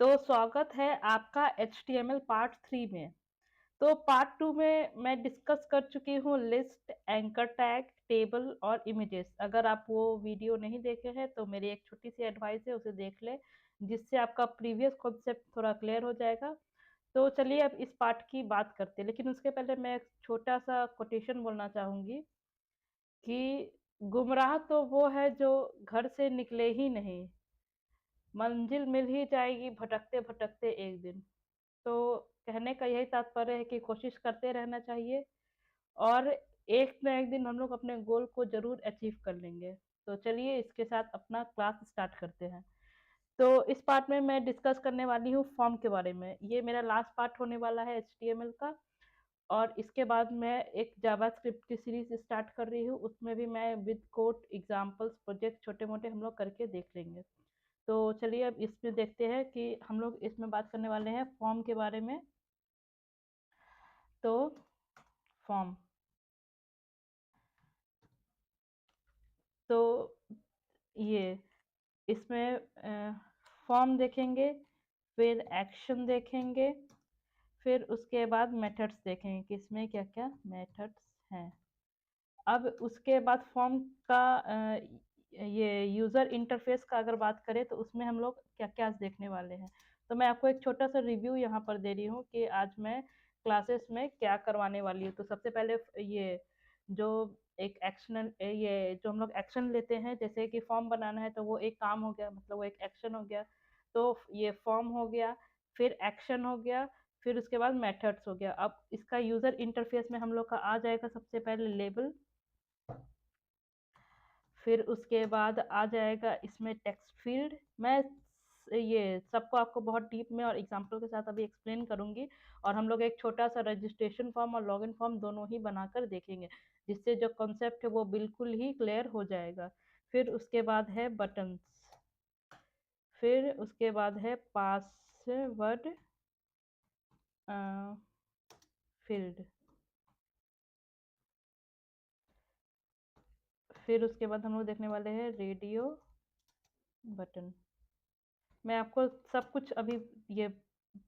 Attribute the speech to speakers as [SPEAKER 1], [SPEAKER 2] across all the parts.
[SPEAKER 1] तो स्वागत है आपका HTML पार्ट 3 में। तो पार्ट 2 में मैं डिस्कस कर चुकी हूँ लिस्ट, एंकर टैग, टेबल और इमेजेस। अगर आप वो वीडियो नहीं देखे हैं तो मेरी एक छोटी सी एडवाइस है, उसे देख लें, जिससे आपका प्रीवियस कॉन्सेप्ट थोड़ा क्लियर हो जाएगा। तो चलिए अब इस पार्ट की बात करते हैं, लेकिन उसके पहले मैं एक छोटा सा कोटेशन बोलना चाहूंगी कि गुमराह तो वो है जो घर से निकले ही नहीं, मंजिल मिल ही जाएगी भटकते भटकते एक दिन। तो कहने का यही तात्पर्य है कि कोशिश करते रहना चाहिए और एक ना एक दिन हम लोग अपने गोल को ज़रूर अचीव कर लेंगे। तो चलिए इसके साथ अपना क्लास स्टार्ट करते हैं। तो इस पार्ट में मैं डिस्कस करने वाली हूँ फॉर्म के बारे में। ये मेरा लास्ट पार्ट होने वाला है HTML का, और इसके बाद मैं एक जावास्क्रिप्ट की सीरीज स्टार्ट कर रही हूँ। उसमें भी मैं विद कोड एग्जांपल्स प्रोजेक्ट छोटे-मोटे हम लोग करके देख लेंगे। तो चलिए अब इसमें देखते हैं कि हम लोग इसमें बात करने वाले हैं फॉर्म के बारे में। तो फॉर्म, तो ये इसमें फॉर्म देखेंगे, फिर एक्शन देखेंगे, फिर उसके बाद मेथड्स देखेंगे कि इसमें क्या-क्या मेथड्स हैं। अब उसके बाद फॉर्म का ये यूज़र इंटरफेस का अगर बात करें तो उसमें हम लोग क्या-क्या आज देखने वाले हैं। तो मैं आपको एक छोटा-सा रिव्यू यहाँ पर दे रही हूँ कि आज मैं क्लासेस में क्या करवाने वाली हूँ। तो सबसे पहले ये जो एक ये जो हम लोग एक्शन लेते हैं, जैसे कि फॉर्म बनाना है तो वो एक काम हो गया, मतलब वो एक एक्शन हो गया। तो ये फॉर्म हो गया, फिर एक्शन हो गया, फिर उसके बाद मेथड्स हो गया। अब इसका यूज़र इंटरफेस में हम लोग का आ जाएगा सबसे पहले लेबल, फिर उसके बाद आ जाएगा इसमें टेक्स्ट फील्ड। मैं ये सबको आपको बहुत डीप में और एग्जांपल के साथ अभी एक्सप्लेन करूंगी, और हम लोग एक छोटा सा रजिस्ट्रेशन फॉर्म और लॉगिन फॉर्म दोनों ही बनाकर देखेंगे, जिससे जो कॉन्सेप्ट है वो बिल्कुल ही क्लियर हो जाएगा। फिर उसके बाद है बटन्स, फिर उसके बाद है पासवर्ड फील्ड, फिर उसके बाद हम लोग देखने वाले हैं रेडियो बटन। मैं आपको सब कुछ अभी ये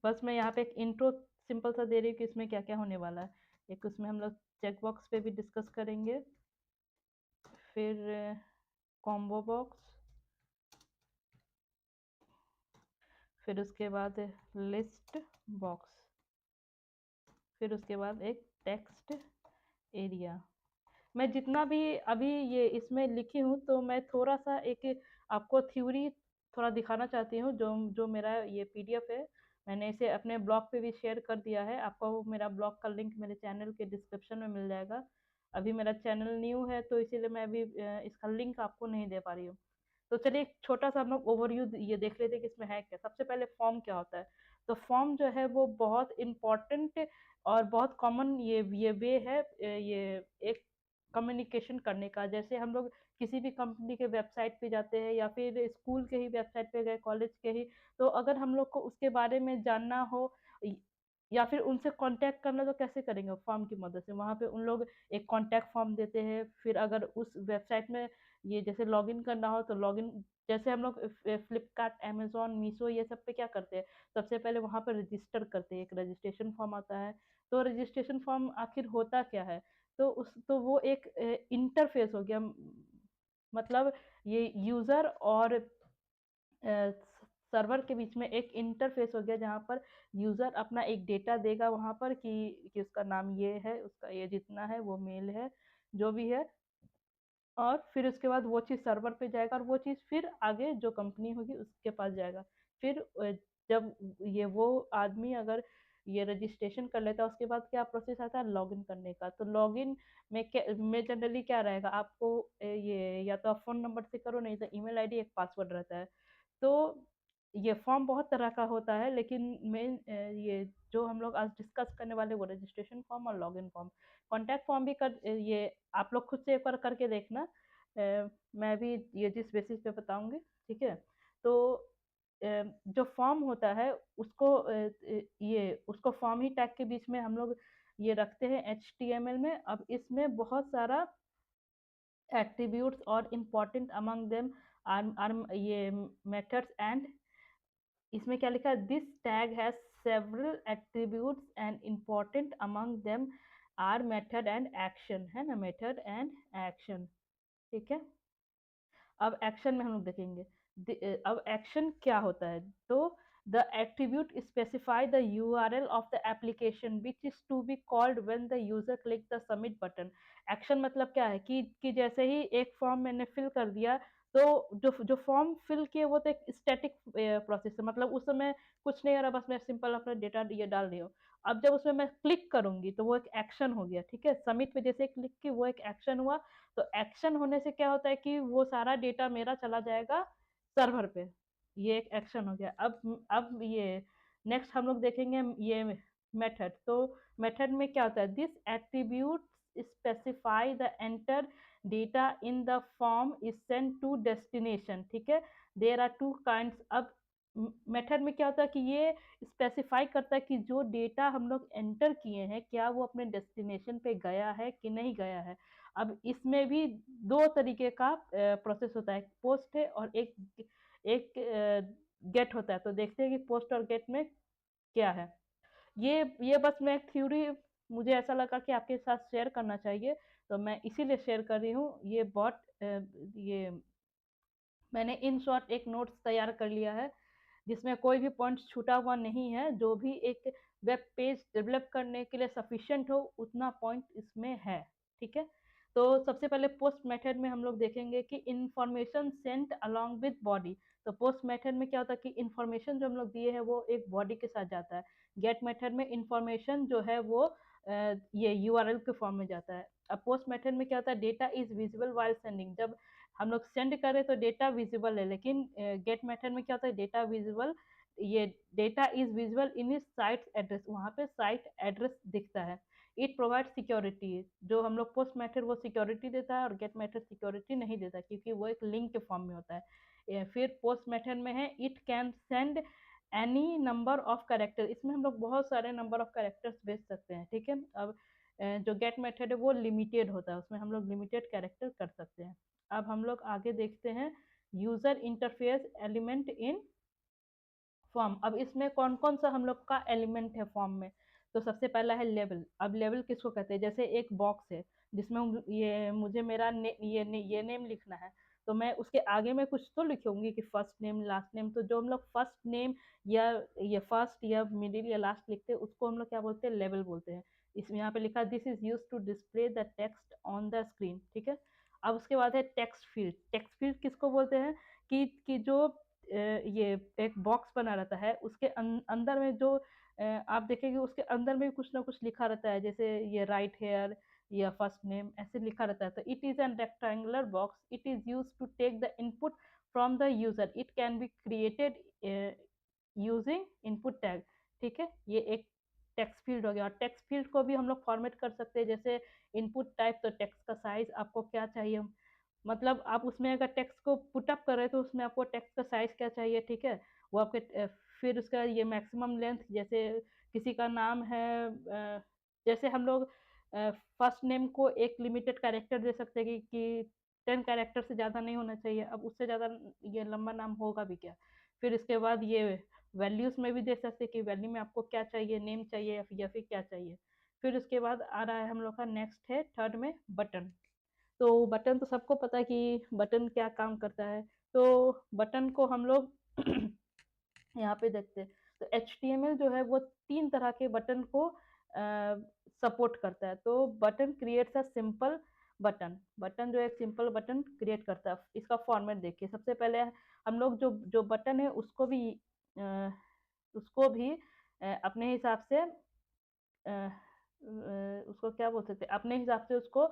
[SPEAKER 1] बस मैं यहाँ पे एक इंट्रो सिंपल सा दे रही हूँ कि इसमें क्या-क्या होने वाला है। एक उसमें हम लोग चेक बॉक्स पे भी डिस्कस करेंगे, फिर कॉम्बो बॉक्स, फिर उसके बाद लिस्ट बॉक्स, फिर उसके बाद एक टेक्स्ट एरिया। मैं जितना भी अभी ये इसमें लिखी हूँ तो मैं थोड़ा-सा एक आपको थ्योरी थोड़ा दिखाना चाहती हूँ, जो जो मेरा ये पीडीएफ है, मैंने इसे अपने ब्लॉग पे भी शेयर कर दिया है। आपको वो मेरा ब्लॉग का लिंक मेरे चैनल के डिस्क्रिप्शन में मिल जाएगा। अभी मेरा चैनल न्यू है तो इसीलिए मैं अभी इसका लिंक आपको नहीं दे पा रही हूँ। तो चलिए एक छोटा-सा हम लोग ओवरव्यू ये देख लेते हैं कि इसमें है क्या। सबसे पहले फॉर्म क्या होता है? तो फॉर्म जो है वो बहुत इम्पोर्टेंट और बहुत कॉमन ये वे है, ये एक कम्युनिकेशन करने का। जैसे हम लोग किसी भी कंपनी के वेबसाइट पे जाते हैं या फिर स्कूल के ही वेबसाइट पे गए, कॉलेज के ही, तो अगर हम लोग को उसके बारे में जानना हो या फिर उनसे कांटेक्ट करना, तो कैसे करेंगे? फॉर्म की मदद से। वहाँ पे उन लोग एक कांटेक्ट फॉर्म देते हैं। फिर अगर उस वेबसाइट में ये जैसे लॉगिन करना हो तो लॉगिन, जैसे हम लोग फ्लिपकार्ट, अमेजोन, मीशो ये सब पे क्या करते हैं, सबसे पहले वहाँ पर रजिस्टर करते हैं, एक रजिस्ट्रेशन फॉर्म आता है। तो रजिस्ट्रेशन फॉर्म आखिर होता क्या है? तो वो एक इंटरफेस हो गया, मतलब ये यूजर और सर्वर के बीच में एक इंटरफेस हो गया, जहाँ पर यूजर अपना एक डेटा देगा वहां पर कि उसका नाम ये है, उसका ये जितना है, वो मेल है, जो भी है, और फिर उसके बाद वो चीज़ सर्वर पे जाएगा और वो चीज़ फिर आगे जो कंपनी होगी उसके पास जाएगा। फिर जब ये वो आदमी अगर ये रजिस्ट्रेशन कर लेता है, उसके बाद क्या प्रोसेस आता है लॉगिन करने का। तो लॉगिन में जनरली क्या रहेगा, आपको ये या तो आप फ़ोन नंबर से करो, नहीं तो ईमेल आईडी, एक पासवर्ड रहता है। तो ये फॉर्म बहुत तरह का होता है, लेकिन मेन ये जो हम लोग आज डिस्कस करने वाले वो रजिस्ट्रेशन फॉर्म और लॉगिन फॉर्म। कॉन्टैक्ट फॉर्म भी ये आप लोग खुद से एक बार करके देखना। मैं भी ये जिस बेसिस पे बताऊँगी, ठीक है? तो जो फॉर्म होता है उसको ये उसको फॉर्म ही टैग के बीच में हम लोग ये रखते हैं एचटीएमएल में। अब इसमें बहुत सारा एट्रिब्यूट्स और इम्पोर्टेंट अमंग देम आर ये मेथड्स एंड इसमें क्या लिखा है, this tag has several attributes and important among them are method and action, है ना, मेथड एंड एक्शन, ठीक है। अब एक्शन में हम लोग देखेंगे, अब एक्शन क्या होता है, तो the attribute specify the URL of the application which is to be called when the user click the submit button. Action मतलब क्या है कि जैसे ही एक फॉर्म मैंने फिल कर दिया, तो जो जो फॉर्म फिल किए वो तो एक स्टैटिक प्रोसेस है, मतलब उस समय कुछ नहीं हो रहा, बस मैं सिंपल अपना डेटा ये डाल रही हूँ। अब जब उसमें मैं क्लिक करूंगी तो वो एक एक्शन हो गया, ठीक है, सबमिट पे जैसे क्लिक की वो एक एक्शन हुआ। तो एक्शन होने से क्या होता है कि वो सारा डेटा मेरा चला जाएगा सर्वर पे, ये एक एक्शन हो गया। अब ये नेक्स्ट हम लोग देखेंगे ये मेथड। तो मेथड में क्या होता है, this attribute specify the enter data in the form is send to destination, ठीक है, देर आर टू काइंड्स। अब मेथड में क्या होता है कि ये स्पेसिफाई करता है कि जो डेटा हम लोग एंटर किए हैं क्या वो अपने डेस्टिनेशन पे गया है कि नहीं गया है। अब इसमें भी दो तरीके का प्रोसेस होता है, पोस्ट है और एक एक गेट होता है। तो देखते हैं कि पोस्ट और गेट में क्या है। ये बस मैं एक थ्योरी, मुझे ऐसा लगा कि आपके साथ शेयर करना चाहिए, तो मैं इसीलिए शेयर कर रही हूँ। ये बॉट ये मैंने इन शॉर्ट एक नोट्स तैयार कर लिया है जिसमें कोई भी पॉइंट छूटा हुआ नहीं है, जो भी एक वेब पेज डेवलप करने के लिए सफिशिएंट हो उतना पॉइंट इसमें है, ठीक है। तो सबसे पहले पोस्ट मेथड में हम लोग देखेंगे कि information sent along with body. तो पोस्ट मेथड में क्या होता है कि इंफॉर्मेशन जो हम लोग दिए हैं वो एक बॉडी के साथ जाता है। गेट मेथड में इंफॉर्मेशन जो है वो ये यूआरएल के फॉर्म में जाता है। अब पोस्ट मेथड में क्या होता है, data is visible while sending, जब हम लोग सेंड करें तो डेटा विजिबल है, लेकिन गेट मेथड में क्या होता है, डेटा विजिबल, ये data is visible in is site address, वहाँ पे साइट एड्रेस दिखता है। इट प्रोवाइड सिक्योरिटी, जो हम लोग पोस्ट मेथड वो सिक्योरिटी देता है और गेट मेथड सिक्योरिटी नहीं देता क्योंकि वो एक लिंक के फॉर्म में होता है। फिर पोस्ट मेथड में है it can send any number of character, इसमें हम लोग बहुत सारे नंबर ऑफ कैरेक्टर्स भेज सकते हैं, ठीक है। अब जो गेट मेथड है वो लिमिटेड होता है, उसमें हम लोग लिमिटेड कैरेक्टर कर सकते हैं। अब हम लोग आगे देखते हैं user interface element in form. अब इसमें कौन कौन सा हम लोग का एलिमेंट है फॉर्म में, तो सबसे पहला है लेवल। अब लेवल किसको कहते हैं, जैसे एक बॉक्स है जिसमें ये मुझे मेरा ये नेम लिखना है, तो मैं उसके आगे में कुछ तो लिखूंगी कि फर्स्ट नेम लास्ट नेम। तो जो हम लोग फर्स्ट नेम या ये फर्स्ट या मिडिल या लास्ट लिखते हैं उसको हम लोग क्या बोलते हैं, लेवल बोलते हैं। इसमें यहाँ पे लिखा this is use to display the text on the screen, ठीक है। अब उसके बाद है टेक्स्ट फील्ड। टेक्स्ट फील्ड किसको बोलते हैं कि जो ये एक बॉक्स बना रहता है उसके अंदर में जो आप देखेंगे उसके अंदर में कुछ ना कुछ लिखा रहता है, जैसे ये राइट हेयर या फर्स्ट नेम ऐसे लिखा रहता है। तो it is an rectangular box, it is use to take the input from the user, it can be created using input tag, ठीक है। ये एक टेक्स्ट फील्ड हो गया। और टेक्स्ट फील्ड को भी हम लोग फॉर्मेट कर सकते हैं, जैसे इनपुट टाइप, तो टेक्स्ट का साइज आपको क्या चाहिए, मतलब आप उसमें अगर टेक्स्ट को पुट अप कर रहे हैं तो उसमें आपको टेक्स्ट का साइज क्या चाहिए, ठीक है, वो आपके फिर उसका ये मैक्सिमम लेंथ, जैसे किसी का नाम है जैसे हम लोग फर्स्ट नेम को एक लिमिटेड कैरेक्टर दे सकते हैं कि 10 कैरेक्टर से ज़्यादा नहीं होना चाहिए। अब उससे ज़्यादा ये लंबा नाम होगा भी क्या। फिर इसके बाद ये वैल्यूज़ में भी दे सकते हैं कि वैल्यू में आपको क्या चाहिए, नेम चाहिए या फिर क्या चाहिए। फिर उसके बाद आ रहा है हम लोग का नेक्स्ट है थर्ड में बटन। तो बटन तो सबको पता है कि बटन क्या काम करता है। तो बटन को हम लोग यहाँ पे देखते हैं, तो HTML जो है वो 3 तरह के बटन को सपोर्ट करता है। तो button creates a simple button, button जो एक सिंपल बटन क्रिएट करता है। इसका फॉर्मेट देखिए, सबसे पहले हम लोग जो जो बटन है अ, उसको भी अपने हिसाब से उसको क्या बोल सकते हैं, अपने हिसाब से उसको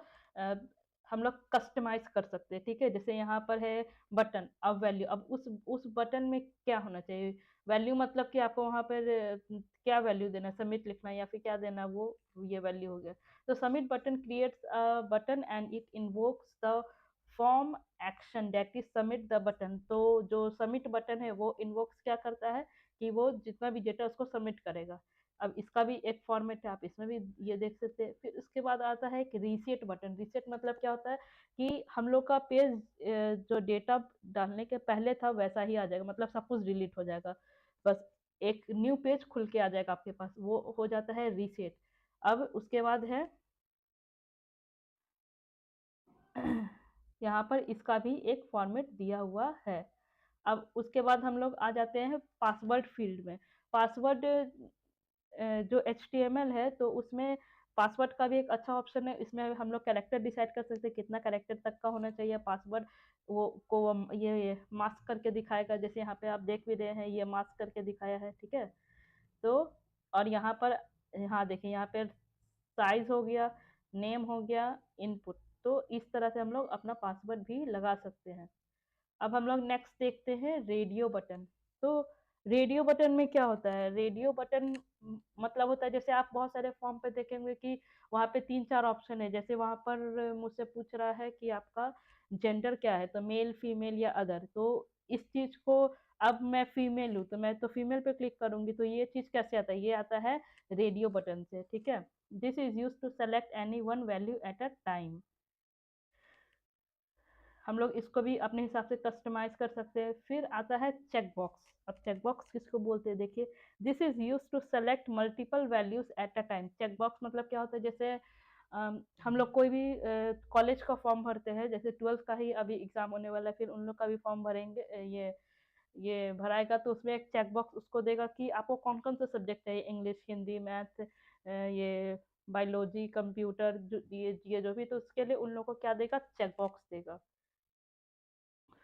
[SPEAKER 1] हम लोग कस्टमाइज कर सकते हैं, ठीक है। जैसे यहाँ पर है बटन, अब वैल्यू, अब उस बटन में क्या होना चाहिए, वैल्यू मतलब कि आपको वहाँ पर क्या वैल्यू देना है, सबमिट लिखना है या फिर क्या देना है, वो ये वैल्यू हो गया। तो submit button creates a button and it invokes the form action that is submit the button. तो जो सबमिट बटन है वो इन्वोक्स क्या करता है कि वो जितना भी डेटा उसको सबमिट करेगा। अब इसका भी एक फॉर्मेट है, आप इसमें भी ये देख सकते हैं। फिर उसके बाद आता है एक रीसेट बटन। रीसेट मतलब क्या होता है कि हम लोग का पेज जो डेटा डालने के पहले था वैसा ही आ जाएगा, मतलब सब कुछ डिलीट हो जाएगा। बस एक न्यू पेज खुल के आ जाएगा आपके पास, वो हो जाता है रीसेट। अब उसके बाद है यहाँ पर इसका भी एक फॉर्मेट दिया हुआ है। अब उसके बाद हम लोग आ जाते हैं पासवर्ड फील्ड में। पासवर्ड जो HTML है तो उसमें पासवर्ड का भी एक अच्छा ऑप्शन है। इसमें हम लोग कैरेक्टर डिसाइड कर सकते हैं कितना कैरेक्टर तक का होना चाहिए पासवर्ड। वो को ये मास्क करके दिखाएगा, जैसे यहाँ पे आप देख भी रहे हैं, ये मास्क करके दिखाया है, ठीक है। तो और यहाँ पर, हाँ देखिए यहाँ पे साइज हो गया, नेम हो गया, इनपुट। तो इस तरह से हम लोग अपना पासवर्ड भी लगा सकते हैं। अब हम लोग नेक्स्ट देखते हैं रेडियो बटन। तो रेडियो बटन में क्या होता है? रेडियो बटन मतलब होता है, जैसे आप बहुत सारे फॉर्म पे देखेंगे कि वहाँ पे 3-4 ऑप्शन है। जैसे वहाँ पर मुझसे पूछ रहा है कि आपका जेंडर क्या है, तो मेल, फीमेल या अदर। तो इस चीज को, अब मैं फीमेल हूँ तो मैं तो फीमेल पे क्लिक करूंगी, तो ये चीज कैसे आता है? ये आता है रेडियो बटन से, ठीक है। This is use to select any one value at a time. हम लोग इसको भी अपने हिसाब से कस्टमाइज कर सकते हैं। फिर आता है चेक बॉक्स। अब चेक बॉक्स किसको बोलते हैं देखिए, this is use to select multiple values at a time. Check box मतलब क्या होता है, जैसे हम लोग कोई भी कॉलेज का फॉर्म भरते हैं, जैसे 12th का ही अभी एग्जाम होने वाला है, फिर उन लोग का भी फॉर्म भरेंगे, ये भराएगा, तो उसमें एक चेक बॉक्स उसको देगा कि आपको कौन कौन सा सब्जेक्ट है, इंग्लिश, हिंदी, मैथ, ये बायोलॉजी, कंप्यूटर, ये जो भी, तो उसके लिए उन लोगों को क्या देगा? चेक बॉक्स देगा।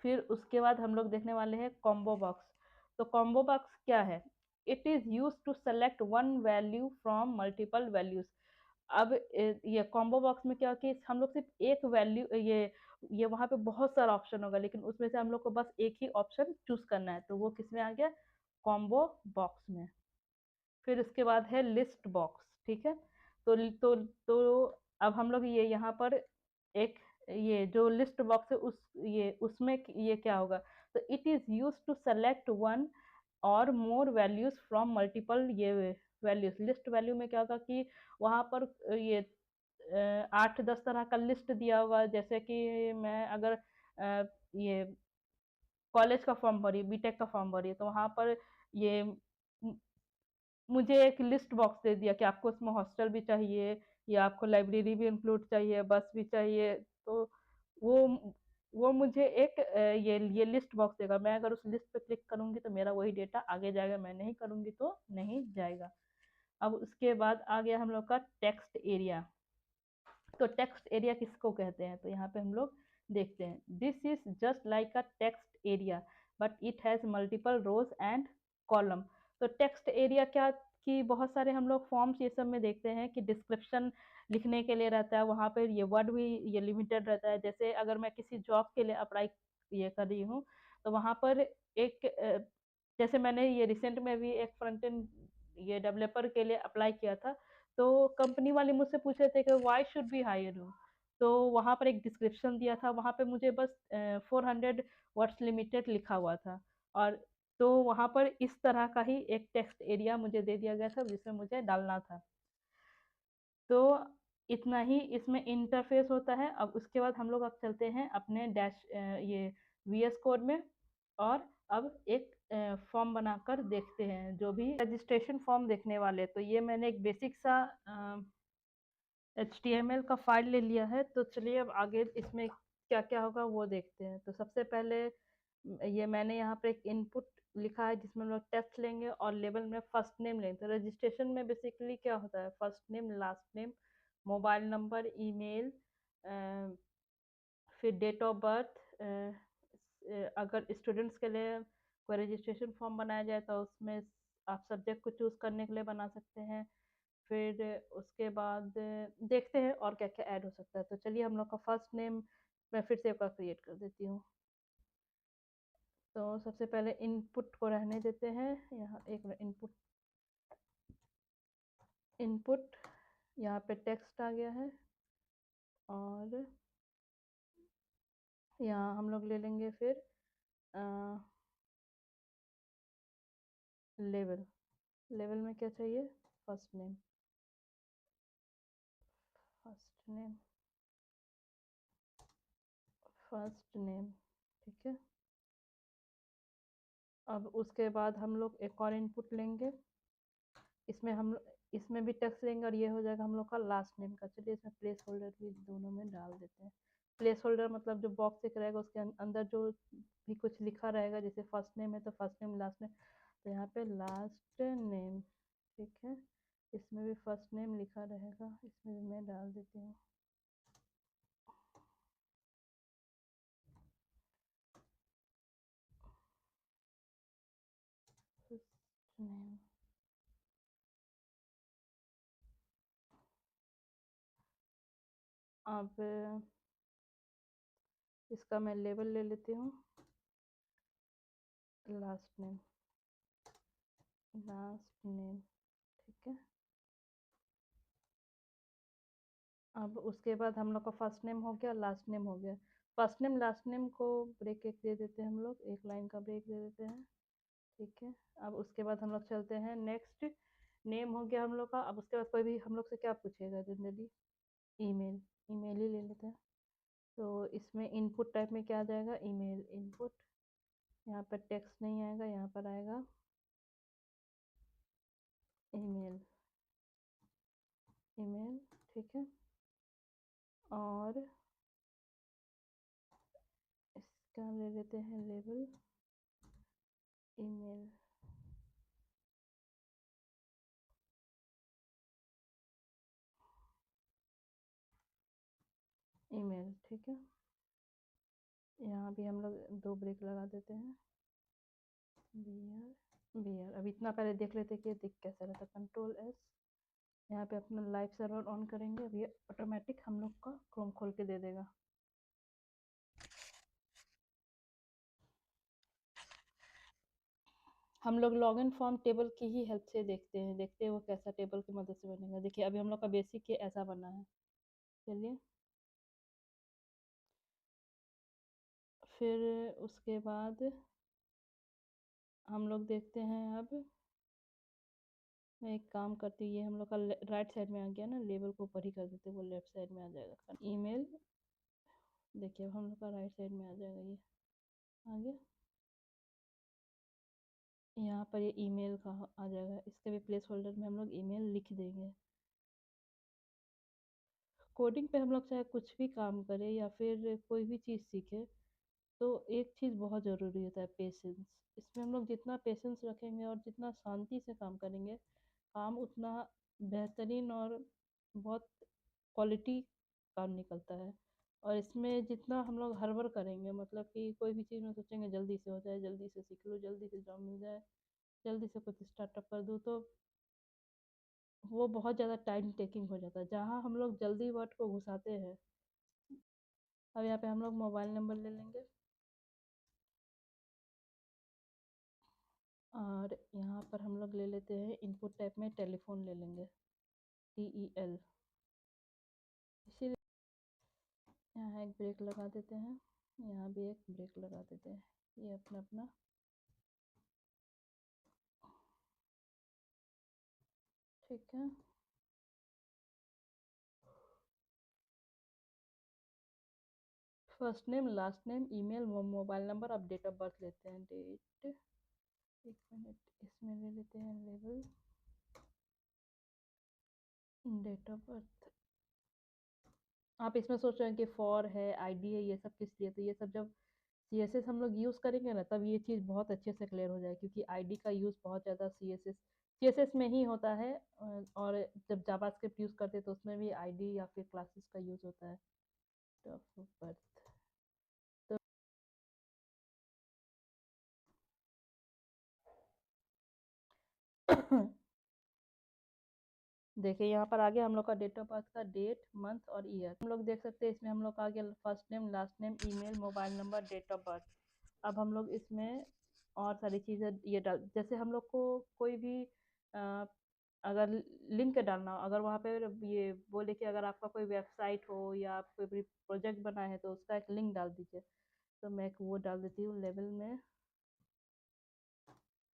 [SPEAKER 1] फिर उसके बाद हम लोग देखने वाले हैं कॉम्बो बॉक्स। तो कॉम्बो बॉक्स क्या है? It is use to select one value from multiple values. अब ये कॉम्बो बॉक्स में क्या कि हम लोग सिर्फ एक वैल्यू, ये वहां पे बहुत सारा ऑप्शन होगा, लेकिन उसमें से हम लोग को बस एक ही ऑप्शन चूज करना है, तो वो किस में आ गया? कॉम्बो बॉक्स में। फिर उसके बाद है लिस्ट बॉक्स, ठीक है। तो अब हम लोग ये यहाँ पर एक, ये जो लिस्ट बॉक्स है ये उसमें ये क्या होगा? तो it is use to select one और मोर वैल्यूज फ्रॉम मल्टीपल ये वैल्यूज। लिस्ट वैल्यू में क्या होगा कि वहां पर ये 8-10 तरह का लिस्ट दिया होगा। जैसे कि मैं अगर ये कॉलेज का फॉर्म भरी, बीटेक का फॉर्म भरी, तो वहां पर ये मुझे एक लिस्ट बॉक्स दे दिया कि आपको उसमें हॉस्टल भी चाहिए, या आपको लाइब्रेरी भी इंक्लूड चाहिए, बस भी चाहिए। तो वो वो मुझे एक ये लिस्ट बॉक्स देगा। मैं अगर उस लिस्ट पे क्लिक करूंगी तो मेरा वही डेटा आगे जाएगा, मैं नहीं करूंगी तो नहीं जाएगा। अब उसके बाद आ गया हम लोग का टेक्स्ट एरिया। तो टेक्स्ट एरिया किसको कहते हैं? तो यहाँ पे हम लोग देखते हैं, this is just like a text area but it has multiple rows and column. तो टेक्स्ट एरिया क्या कि बहुत सारे हम लोग फॉर्म्स ये सब में देखते हैं कि डिस्क्रिप्शन लिखने के लिए रहता है, वहाँ पर ये वर्ड भी ये लिमिटेड रहता है। जैसे अगर मैं किसी जॉब के लिए अप्लाई ये कर रही हूँ, तो वहाँ पर एक जैसे मैंने ये रिसेंट में भी एक फ्रंट एंड ये डेवलपर के लिए अप्लाई किया था, तो कंपनी वाले मुझसे पूछ रहे थे कि why should be hire you. तो वहां पर एक डिस्क्रिप्शन दिया था, वहां पे मुझे बस 400 वर्ड्स लिमिटेड लिखा हुआ था। और तो वहां पर इस तरह का ही एक टेक्स्ट एरिया मुझे दे दिया गया था जिसमें मुझे डालना था। तो इतना ही इसमें इंटरफेस होता है। अब उसके बाद हम लोग अब चलते हैं अपने ये VS कोड में, और अब एक फॉर्म बनाकर देखते हैं, जो भी रजिस्ट्रेशन फॉर्म देखने वाले। तो ये मैंने एक बेसिक सा HTML का फाइल ले लिया है। तो चलिए अब आगे इसमें क्या क्या होगा वो देखते हैं। तो सबसे पहले ये मैंने यहाँ पे एक इनपुट लिखा है जिसमें हम लोग टेक्स्ट लेंगे और लेबल में फर्स्ट नेम लेंगे। तो रजिस्ट्रेशन में बेसिकली क्या होता है, first name, last name, mobile number, email, फिर डेट ऑफ बर्थ। अगर स्टूडेंट्स के लिए कोई रजिस्ट्रेशन फॉर्म बनाया जाए तो उसमें आप सब्जेक्ट को चूज करने के लिए बना सकते हैं। फिर उसके बाद देखते हैं और क्या क्या ऐड हो सकता है। तो चलिए हम लोग का फर्स्ट नेम मैं फिर से एक बार क्रिएट कर देती हूँ। तो सबसे पहले इनपुट को रहने देते हैं, यहाँ एक इनपुट, इनपुट यहाँ पे टेक्स्ट आ गया है। और यहाँ हम लोग ले लेंगे फिर लेवल। लेवल में क्या चाहिए? First name, first name, first name, ठीक है। अब उसके बाद हम लोग एक और इनपुट लेंगे, इसमें भी टेक्स्ट लेंगे और ये हो जाएगा हम लोग का लास्ट नेम का। चलिए इसमें प्लेस होल्डर भी दोनों में डाल देते हैं। प्लेस होल्डर मतलब जो बॉक्स एक रहेगा उसके अंदर जो भी कुछ लिखा रहेगा, जैसे फर्स्ट नेम है तो फर्स्ट नेम, लास्ट नेम, तो यहाँ पे लास्ट नेम, ठीक है। इसमें भी फर्स्ट नेम लिखा रहेगा, इसमें भी मैं डाल देती हूँ फर्स्ट नेम। अब इसका मैं लेबल ले लेती हूँ, लास्ट नेम, लास्ट नेम, ठीक है। अब उसके बाद हम लोग का फर्स्ट नेम हो गया, लास्ट नेम हो गया। फर्स्ट नेम लास्ट नेम को ब्रेक एक दे देते हैं हम लोग, एक लाइन का ब्रेक दे देते हैं, ठीक है। अब उसके बाद हम लोग चलते हैं नेक्स्ट। नेम हो गया हम लोग का। अब उसके बाद कोई भी हम लोग से क्या पूछेगा जनरली, ईमेल, ईमेल ही ले लेते हैं। तो इसमें इनपुट टाइप में क्या आ जाएगा, ईमेल इनपुट। यहाँ पर टेक्स्ट नहीं आएगा, यहाँ पर आएगा ईमेल, ईमेल, ठीक है। और इसका ले लेते हैं लेबल, ईमेल, ईमेल, ठीक है। यहाँ भी हम लोग दो ब्रेक लगा देते हैं, बियर, बियर। अब इतना पहले देख लेते कि ये दिख कैसा रहता है। कंट्रोल एस, यहाँ पे अपना लाइव सर्वर ऑन करेंगे। अब ये ऑटोमेटिक हम लोग का क्रोम खोल के दे देगा। हम लोग लॉगिन फॉर्म टेबल की ही हेल्प से देखते हैं वो कैसा टेबल की मदद से बनेगा। देखिए अभी हम लोग का बेसिक ये ऐसा बना है। चलिए फिर उसके बाद हम लोग देखते हैं। अब मैं एक काम करती हूँ, ये हम लोग का राइट साइड में आ गया ना, लेबल को ऊपर ही कर देते, वो लेफ्ट साइड में आ जाएगा। ईमेल, देखिए अब हम लोग का राइट साइड में आ जाएगा, ये आ गया। यहाँ पर ये ईमेल का आ जाएगा, इसके भी प्लेस होल्डर में हम लोग ईमेल लिख देंगे। कोडिंग पे हम लोग चाहे कुछ भी काम करें या फिर कोई भी चीज़ सीखें, तो एक चीज़ बहुत ज़रूरी होता है, पेशेंस। इसमें हम लोग जितना पेशेंस रखेंगे और जितना शांति से काम करेंगे, काम उतना बेहतरीन और बहुत क्वालिटी काम निकलता है। और इसमें जितना हम लोग हड़बड़ करेंगे, मतलब कि कोई भी चीज़ में सोचेंगे जल्दी से हो जाए, जल्दी से सीख लूँ, जल्दी से जॉब मिल जाए, जल्दी से कुछ स्टार्टअप कर दूँ, तो वो बहुत ज़्यादा टाइम टेकिंग हो जाता है। जहाँ हम लोग जल्दी वर्ड को घुसाते हैं। अब यहाँ पे हम लोग मोबाइल नंबर ले लेंगे और यहाँ पर हम लोग ले लेते हैं इनपुट टाइप में टेलीफोन ले लेंगे, TEL। इसीलिए यहाँ एक ब्रेक लगा देते हैं, यहाँ भी एक ब्रेक लगा देते हैं, ये अपना अपना, ठीक है। First name, last name, email, mobile number. अब डेट ऑफ बर्थ लेते हैं, डेट, एक मिनट, इसमें ले लेते हैं लेबल, डेट ऑफ बर्थ। आप इसमें सोच रहे हैं कि फॉर है, आईडी है, ये सब किस लिए, तो ये सब जब CSS हम लोग यूज़ करेंगे ना, तब ये चीज़ बहुत अच्छे से क्लियर हो जाए, क्योंकि आईडी का यूज़ बहुत ज़्यादा CSS में ही होता है। और जब जावास्क्रिप्ट यूज़ करते हैं तो उसमें भी आईडी या फिर क्लासेस का यूज़ होता है। डेट ऑफ बर्थ, तो देखिए यहाँ पर आ गया हम लोग का डेट ऑफ बर्थ का डेट, मंथ और ईयर। हम लोग देख सकते हैं इसमें हम लोग का आ गया first name, last name, email, mobile number, date of birth. अब हम लोग इसमें और सारी चीज़ें ये डाल, जैसे हम लोग को कोई भी अ, अगर लिंक डालना हो, अगर वहाँ पे ये बोले कि अगर आपका कोई वेबसाइट हो या आप कोई भी प्रोजेक्ट बना है तो उसका एक लिंक डाल दीजिए, तो मैं एक वो डाल देती हूँ लेवल में,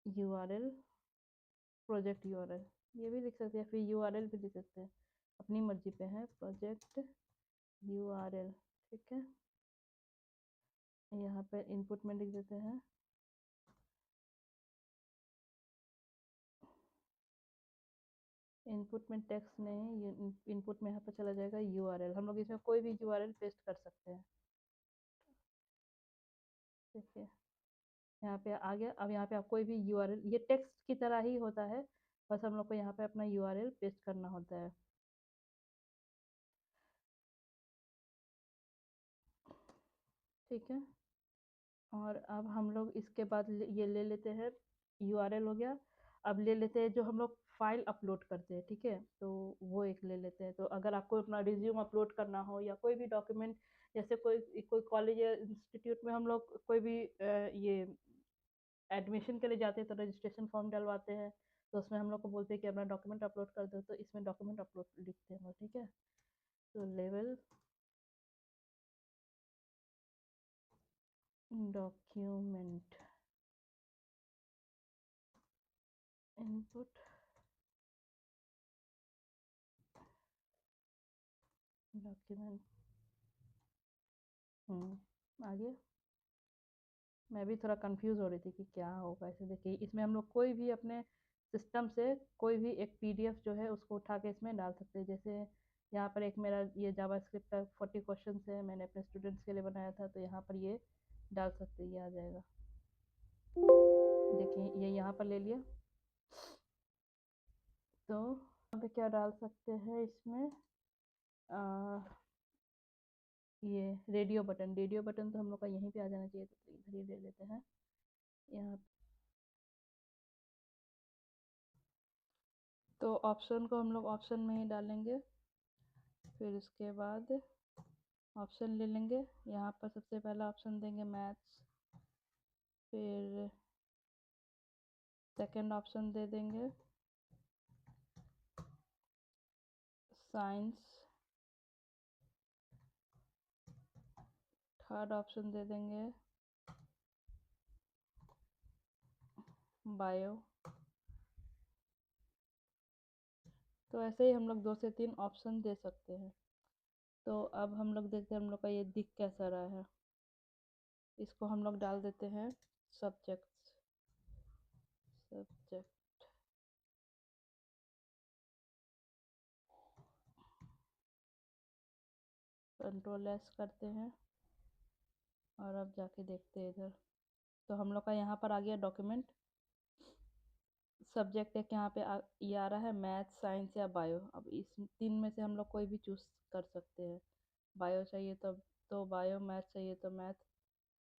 [SPEAKER 1] URL, प्रोजेक्ट URL, ये भी लिख सकते हैं, फिर URL भी लिख सकते हैं, अपनी मर्जी पे है, प्रोजेक्ट URL, ठीक है। यहाँ पर इनपुट में लिख देते हैं इनपुट में टेक्स्ट नहीं, ये इनपुट में यहाँ पर चला जाएगा यूआरएल। हम लोग इसमें कोई भी यूआरएल पेस्ट कर सकते हैं। देखिए यहाँ पे आ गया। अब यहाँ पे आप कोई भी यूआरएल, ये टेक्स्ट की तरह ही होता है, बस हम लोग को यहाँ पे अपना यूआरएल पेस्ट करना होता है। ठीक है, और अब हम लोग इसके बाद ये ले लेते हैं, यूआरएल हो गया। अब ले लेते हैं जो हम लोग फाइल अपलोड करते हैं, ठीक है, तो वो एक ले लेते हैं। तो अगर आपको अपना रिज्यूम अपलोड करना हो या कोई भी डॉक्यूमेंट, जैसे कोई कोई कॉलेज या इंस्टीट्यूट में हम लोग कोई भी ये एडमिशन के लिए जाते हैं तो रजिस्ट्रेशन फॉर्म डलवाते हैं, तो उसमें हम लोग को बोलते हैं कि अपना डॉक्यूमेंट अपलोड कर दो, तो इसमें डॉक्यूमेंट अपलोड लिखते हैं, ठीक है। तो लेवल डॉक्यूमेंट इनपुट डॉक्यूमेंट। आगे मैं भी थोड़ा कंफ्यूज हो रही थी कि क्या होगा। ऐसे देखिए इसमें हम लोग कोई भी अपने सिस्टम से कोई भी एक पीडीएफ जो है उसको उठा के इसमें डाल सकते हैं। जैसे यहाँ पर एक मेरा ये जावास्क्रिप्ट का 40 क्वेश्चन है, मैंने अपने स्टूडेंट्स के लिए बनाया था, तो यहाँ पर ये डाल सकते हैं, ये आ जाएगा। देखिए ये यहाँ पर ले लिया। तो यहाँ पे क्या डाल सकते हैं इसमें, आ, ये रेडियो बटन तो हम लोग का यहीं पे आ जाना चाहिए, तो इधर ही ले लेते हैं यहाँ। तो ऑप्शन को हम लोग ऑप्शन में ही डालेंगे। फिर उसके बाद ऑप्शन ले लेंगे, यहाँ पर सबसे पहला ऑप्शन देंगे मैथ्स, फिर सेकंड ऑप्शन दे देंगे साइंस, थर्ड ऑप्शन दे देंगे बायो। तो ऐसे ही हम लोग 2 से 3 ऑप्शन दे सकते हैं। तो अब हम लोग देखते हैं हम लोग का ये दिख कैसा रहा है। इसको हम लोग डाल देते हैं सब्जेक्ट, सब्जेक्ट कंट्रोल एस करते हैं, और अब जाके देखते हैं इधर। तो हम लोग का यहाँ पर आ गया डॉक्यूमेंट। सब्जेक्ट एक यहाँ पे ये आ रहा है मैथ, साइंस या बायो। अब इस 3 में से हम लोग कोई भी चूज़ कर सकते हैं। बायो चाहिए तो बायो, मैथ चाहिए तो मैथ।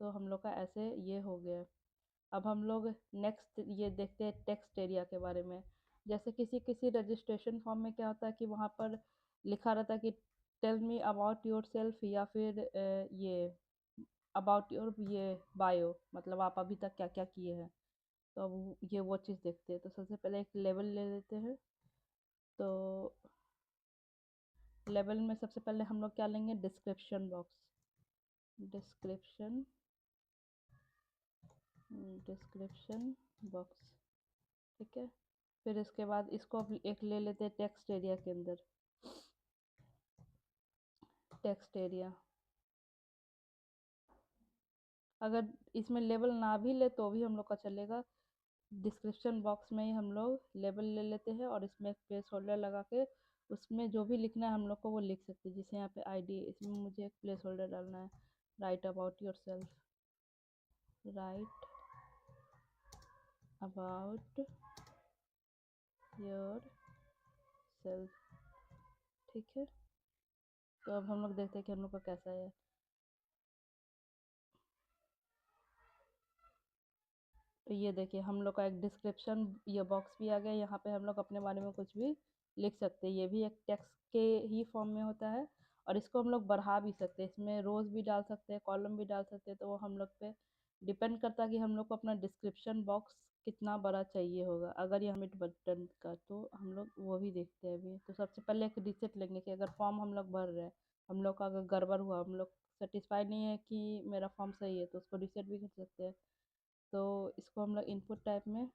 [SPEAKER 1] तो हम लोग का ऐसे ये हो गया। अब हम लोग नेक्स्ट ये देखते हैं टेक्स्ट एरिया के बारे में। जैसे किसी किसी रजिस्ट्रेशन फॉर्म में क्या होता है कि वहाँ पर लिखा रहता है कि tell me about yourself, या फिर ये अबाउट योर ये बायो, मतलब आप अभी तक क्या क्या किए हैं। तो अब ये वो चीज़ देखते हैं। तो सबसे पहले एक लेवल ले लेते हैं। तो लेवल में सबसे पहले हम लोग क्या लेंगे, description box, description description box, ठीक है। फिर इसके बाद इसको अब एक ले लेते हैं टेक्स्ट एरिया के अंदर, टेक्स्ट एरिया। अगर इसमें लेवल ना भी ले तो भी हम लोग का चलेगा। डिस्क्रिप्शन बॉक्स में ही हम लोग लेवल ले लेते हैं, और इसमें एक प्लेस होल्डर लगा के उसमें जो भी लिखना है हम लोग को वो लिख सकते हैं। जैसे यहाँ पे आईडी, इसमें मुझे एक प्लेस होल्डर डालना है, right about your self, right about your self, ठीक है। तो अब हम लोग देखते हैं कि हम लोग का कैसा है। तो ये देखिए हम लोग का एक डिस्क्रिप्शन ये बॉक्स भी आ गया। यहाँ पे हम लोग अपने बारे में कुछ भी लिख सकते हैं। ये भी एक टेक्स्ट के ही फॉर्म में होता है, और इसको हम लोग बढ़ा भी सकते हैं। इसमें रोज भी डाल सकते हैं, कॉलम भी डाल सकते हैं। तो वो हम लोग पे डिपेंड करता है कि हम लोग को अपना डिस्क्रिप्शन बॉक्स कितना बड़ा चाहिए होगा। अगर ये सबमिट बटन का, तो हम लोग वो भी देखते हैं अभी। तो सबसे पहले एक रिसेट लेंगे कि अगर फॉर्म हम लोग भर रहे हैं, हम लोग का अगर गड़बड़ हुआ, हम लोग सेटिस्फाई नहीं है कि मेरा फॉर्म सही है, तो उसको रिसेट भी कर सकते हैं। तो इसको हम लोग इनपुट टाइप में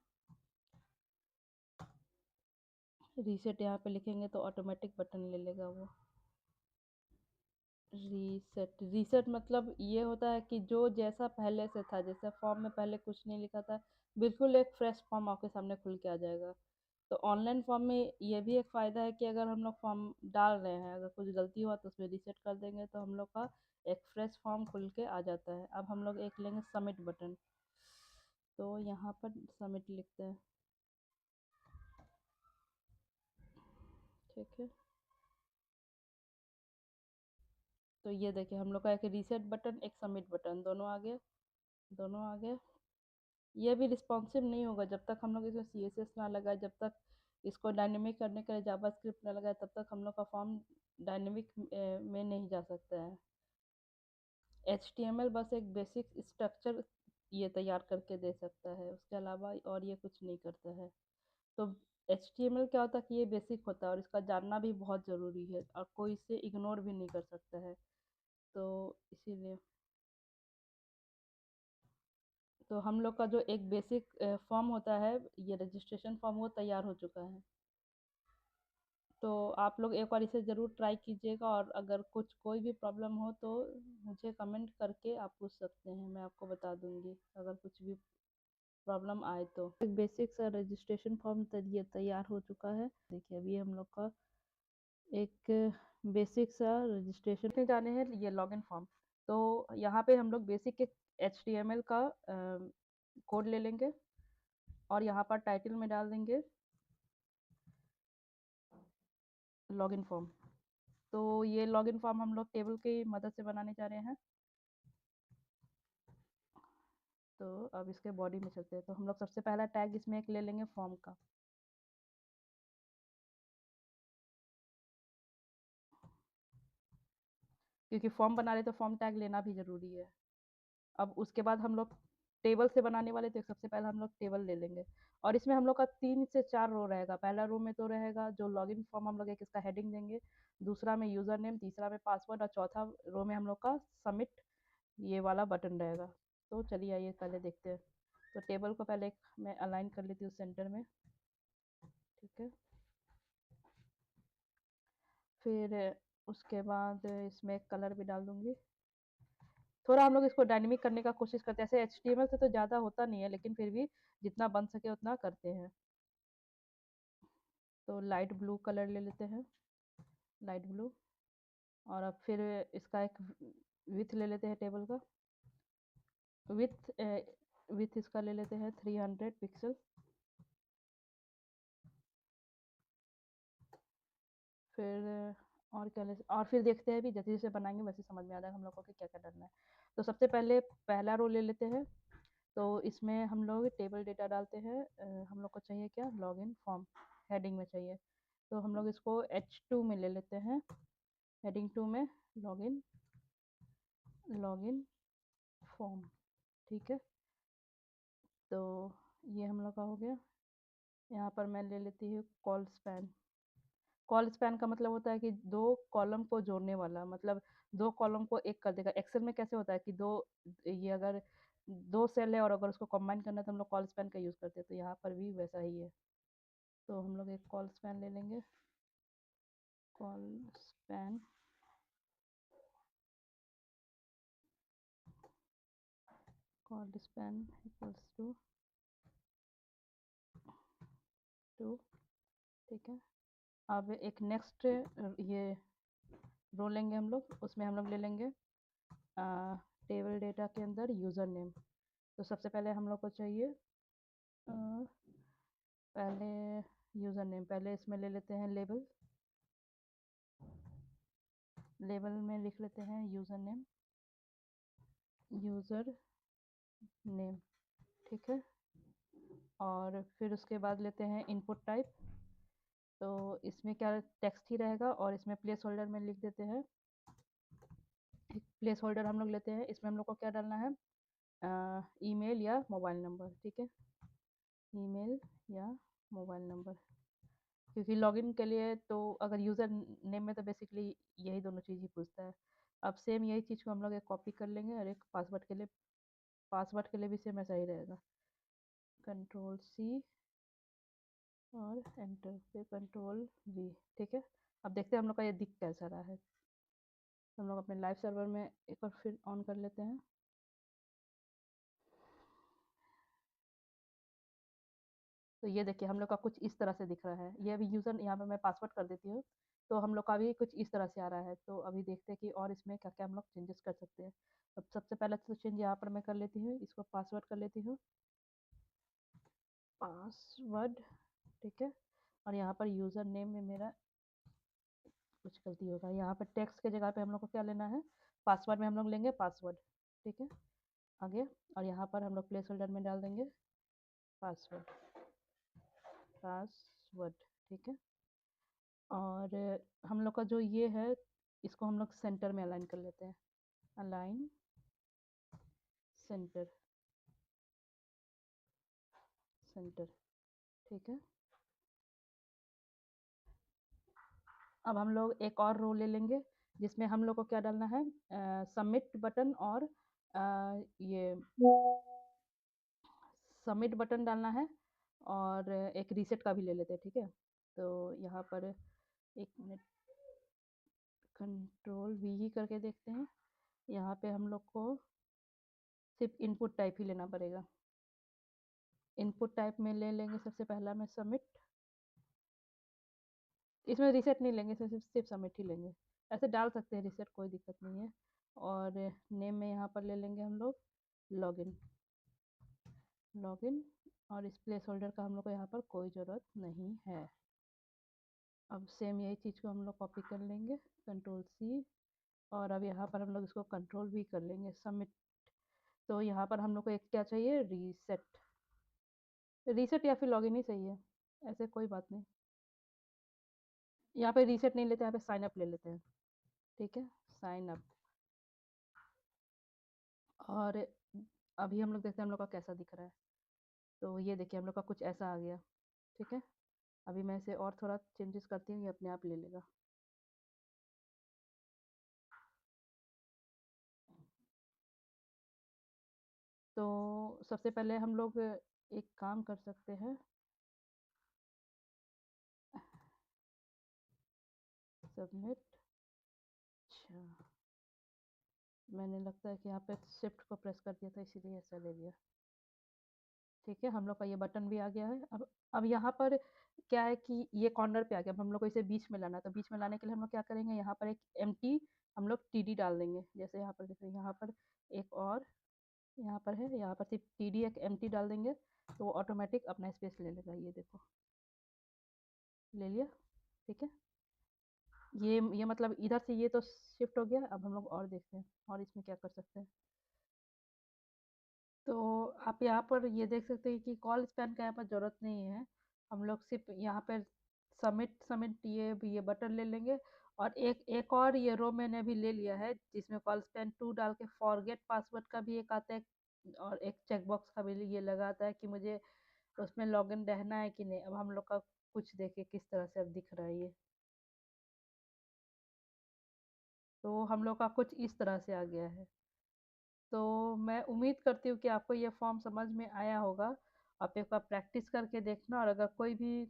[SPEAKER 1] रीसेट यहाँ पे लिखेंगे तो ऑटोमेटिक बटन ले लेगा वो। रीसेट, रीसेट मतलब ये होता है कि जो जैसा पहले से था, जैसे फॉर्म में पहले कुछ नहीं लिखा था, बिल्कुल एक फ्रेश फॉर्म आपके सामने खुल के आ जाएगा। तो ऑनलाइन फॉर्म में ये भी एक फ़ायदा है कि अगर हम लोग फॉर्म डाल रहे हैं, अगर कुछ गलती हुआ तो उसमें रीसेट कर देंगे तो हम लोग का एक फ्रेश फॉर्म खुल के आ जाता है। अब हम लोग एक लेंगे सबमिट बटन, तो यहाँ पर सबमिट लिखते हैं, ठीक है। तो ये देखिए हम लोग का एक रीसेट बटन, एक सबमिट बटन, दोनों आ गए, दोनों आ गए। ये भी रिस्पॉन्सिव नहीं होगा जब तक हम लोग इसमें CSS ना लगाए, जब तक इसको डायनेमिक करने के लिए जावास्क्रिप्ट ना लगाए, तब तक हम लोग का फॉर्म डायनेमिक में नहीं जा सकता है। HTML बस एक बेसिक स्ट्रक्चर ये तैयार करके दे सकता है, उसके अलावा और ये कुछ नहीं करता है। तो HTML क्या होता है कि ये बेसिक होता है और इसका जानना भी बहुत ज़रूरी है और कोई इसे इग्नोर भी नहीं कर सकता है। तो इसीलिए तो हम लोग का जो एक बेसिक फॉर्म होता है, ये रजिस्ट्रेशन फॉर्म, वो तैयार हो चुका है। तो आप लोग एक बार इसे ज़रूर ट्राई कीजिएगा और अगर कुछ कोई भी प्रॉब्लम हो तो मुझे कमेंट करके आप पूछ सकते हैं, मैं आपको बता दूंगी अगर कुछ भी प्रॉब्लम आए तो। एक बेसिक सा रजिस्ट्रेशन फॉर्म ये तैयार हो चुका है। देखिए अभी हम लोग का एक बेसिक सा रजिस्ट्रेशन में जाने हैं, ये लॉगिन फॉर्म। तो यहाँ पे हम लोग बेसिक एक HTML का कोड ले लेंगे और यहाँ पर टाइटल में डाल देंगे लॉगिन फॉर्म। तो ये लॉगिन फॉर्म हम लोग टेबल की मदद से बनाने जा रहे हैं। तो अब इसके बॉडी में चलते हैं, तो हम लोग सबसे पहला टैग इसमें एक ले लेंगे फॉर्म का। क्योंकि फॉर्म बना रहे तो फॉर्म टैग लेना भी ज़रूरी है। अब उसके बाद हम लोग टेबल से बनाने वाले, तो सबसे पहले हम लोग टेबल ले लेंगे और इसमें हम लोग का 3 से 4 रो रहेगा। पहला रो में तो रहेगा जो लॉगिन फॉर्म, हम लोग एक इसका हेडिंग देंगे, दूसरा में यूज़र नेम, तीसरा में पासवर्ड और चौथा रो में हम लोग का सबमिट ये वाला बटन रहेगा। तो चलिए आइए पहले देखते हैं। तो टेबल को पहले एक मैं अलाइन कर लेती हूँ सेंटर में, ठीक है। फिर उसके बाद इसमें एक कलर भी डाल दूँगी। थोड़ा हम लोग इसको डायनेमिक करने का कोशिश करते हैं, ऐसे HTML से तो ज़्यादा होता नहीं है, लेकिन फिर भी जितना बन सके उतना करते हैं। तो लाइट ब्लू कलर ले लेते हैं, लाइट ब्लू। और अब फिर इसका एक विड्थ ले लेते हैं टेबल का, विड्थ विड्थ इसका ले लेते हैं 300 पिक्सल। फिर और क्या ले, और फिर देखते हैं भी जैसे जैसे बनाएंगे वैसे समझ में आ जाएगा हम लोग को कि क्या क्या करना है। तो सबसे पहले पहला रो ले लेते हैं। तो इसमें हम लोग टेबल डेटा डालते हैं। हम लोग को चाहिए क्या, लॉगिन फॉर्म हेडिंग में चाहिए। तो हम लोग इसको H2 में ले लेते हैं, हेडिंग 2 में लॉगिन लॉगिन फॉर्म, ठीक है। तो ये हम लोग का हो गया। यहाँ पर मैं ले लेती हूँ कॉल स्पैन। कॉल स्पैन का मतलब होता है कि दो कॉलम को जोड़ने वाला, मतलब दो कॉलम को एक कर देगा। एक्सेल में कैसे होता है कि दो, ये अगर दो सेल है और अगर उसको कंबाइन करना है तो हम लोग कॉल स्पैन का यूज़ करते हैं, तो यहाँ पर भी वैसा ही है। तो हम लोग एक कॉल स्पैन ले लेंगे, colspan, colspan equals to, ठीक है। अब एक नेक्स्ट ये रो लेंगे हम लोग, उसमें हम लोग ले लेंगे टेबल डेटा के अंदर यूज़र नेम। तो सबसे पहले हम लोग को चाहिए पहले यूज़र नेम, पहले इसमें ले लेते हैं लेबल, लेबल में लिख लेते हैं यूज़र नेम, यूज़र नेम, ठीक है। और फिर उसके बाद लेते हैं इनपुट टाइप। तो इसमें क्या टेक्स्ट ही रहेगा और इसमें प्लेस होल्डर में लिख देते हैं, एक प्लेस होल्डर हम लोग लेते हैं। इसमें हम लोग को क्या डालना है, ईमेल या मोबाइल नंबर, ठीक है, ईमेल या मोबाइल नंबर। क्योंकि लॉगिन के लिए तो अगर यूज़र नेम में तो बेसिकली यही दोनों चीज़ ही पूछता है। अब सेम यही चीज़ को हम लोग एक कॉपी कर लेंगे और एक पासवर्ड के लिए भी सेम ऐसा ही रहेगा। कंट्रोल C और एंटर, फिर कंट्रोल V, ठीक है। अब देखते हैं हम लोग का ये दिख कैसा रहा है। तो हम लोग अपने लाइव सर्वर में एक बार फिर ऑन कर लेते हैं। तो ये देखिए हम लोग का कुछ इस तरह से दिख रहा है। ये अभी यूज़र यहाँ पे मैं पासवर्ड कर देती हूँ, तो हम लोग का भी कुछ इस तरह से आ रहा है। तो अभी देखते हैं कि और इसमें क्या-क्या हम लोग चेंजेस कर सकते हैं। अब सबसे पहला तो चेंज यहाँ पर मैं कर लेती हूँ, इसको पासवर्ड कर लेती हूँ, पासवर्ड, ठीक है। और यहाँ पर यूज़र नेम में मेरा कुछ गलती होगा, यहाँ पर टेक्स्ट की जगह पे हम लोग को क्या लेना है, पासवर्ड में हम लोग लेंगे पासवर्ड, ठीक है। आगे और यहाँ पर हम लोग प्लेस होल्डर में डाल देंगे पासवर्ड, पासवर्ड, ठीक है। और हम लोग का जो ये है, इसको हम लोग सेंटर में अलाइन कर लेते हैं, अलाइन सेंटर, सेंटर, ठीक है। अब हम लोग एक और रो ले लेंगे जिसमें हम लोग को क्या डालना है, सबमिट बटन और ये सबमिट बटन डालना है, और एक रीसेट का भी ले लेते हैं, ठीक है। तो यहाँ पर एक मिनट, कंट्रोल वी ही करके देखते हैं। यहाँ पे हम लोग को सिर्फ इनपुट टाइप ही लेना पड़ेगा। इनपुट टाइप में ले लेंगे सबसे पहला में सबमिट, इसमें रीसेट नहीं लेंगे, सिर्फ सबमिट ही लेंगे। ऐसे डाल सकते हैं रीसेट, कोई दिक्कत नहीं है। और नेम में यहाँ पर ले लेंगे हम लोग लॉगिन, लॉगिन। और इस प्लेस होल्डर का हम लोग को यहाँ पर कोई ज़रूरत नहीं है। अब सेम यही चीज़ को हम लोग कॉपी कर लेंगे, कंट्रोल सी, और अब यहाँ पर हम लोग इसको कंट्रोल भी कर लेंगे, सबमिट। तो यहाँ पर हम लोग को एक क्या चाहिए, रीसेट, रीसेट या फिर लॉगिन ही सही है, ऐसे कोई बात नहीं। यहाँ पे रीसेट नहीं लेते, यहाँ पे साइन अप ले लेते हैं, ठीक है, साइन अप। और अभी हम लोग देखते हैं हम लोग का कैसा दिख रहा है। तो ये देखिए हम लोग का कुछ ऐसा आ गया, ठीक है। अभी मैं इसे और थोड़ा चेंजेस करती हूँ, ये अपने आप ले लेगा। तो सबसे पहले हम लोग एक काम कर सकते हैं, सबमिट, अच्छा, मैंने लगता है कि यहाँ पे शिफ्ट को प्रेस कर दिया था इसीलिए ऐसा ले लिया, ठीक है। हम लोग का ये बटन भी आ गया है। अब यहाँ पर क्या है कि ये कॉर्नर पे आ गया, अब हम लोग को इसे बीच में लाना है। तो बीच में लाने के लिए हम लोग क्या करेंगे, यहाँ पर एक एम्प्टी हम लोग टीडी डाल देंगे, जैसे यहाँ पर देखिए, यहाँ पर एक और यहाँ पर है, यहाँ पर सिर्फ टीडी एक एम्प्टी डाल देंगे, तो वो ऑटोमेटिक अपना स्पेस ले लेगा। ये देखो, ले लिया, ठीक है। ये मतलब इधर से ये तो शिफ्ट हो गया। अब हम लोग और देखते हैं और इसमें क्या कर सकते हैं। तो आप यहाँ पर ये देख सकते हैं कि कॉल स्पैन का यहाँ पर ज़रूरत नहीं है। हम लोग सिर्फ यहाँ पर सबमिट सबमिट ये बटन ले लेंगे। और एक और ये रो मैंने अभी ले लिया है जिसमें कॉल स्पैन 2 डाल के फॉरगेट पासवर्ड का भी एक आता है, और एक चेकबॉक्स का भी ये लगाता है कि मुझे उसमें लॉगिन रहना है कि नहीं। अब हम लोग का कुछ देखिए किस तरह से अब दिख रहा है ये। तो हम लोग का कुछ इस तरह से आ गया है। तो मैं उम्मीद करती हूँ कि आपको ये फॉर्म समझ में आया होगा। आप एक बार प्रैक्टिस करके देखना, और अगर कोई भी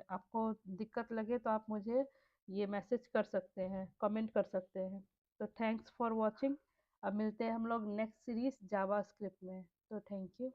[SPEAKER 1] आपको दिक्कत लगे तो आप मुझे ये मैसेज कर सकते हैं, कमेंट कर सकते हैं। तो थैंक्स फॉर वॉचिंग। अब मिलते हैं हम लोग नेक्स्ट सीरीज़ जावा स्क्रिप्ट में। तो थैंक यू।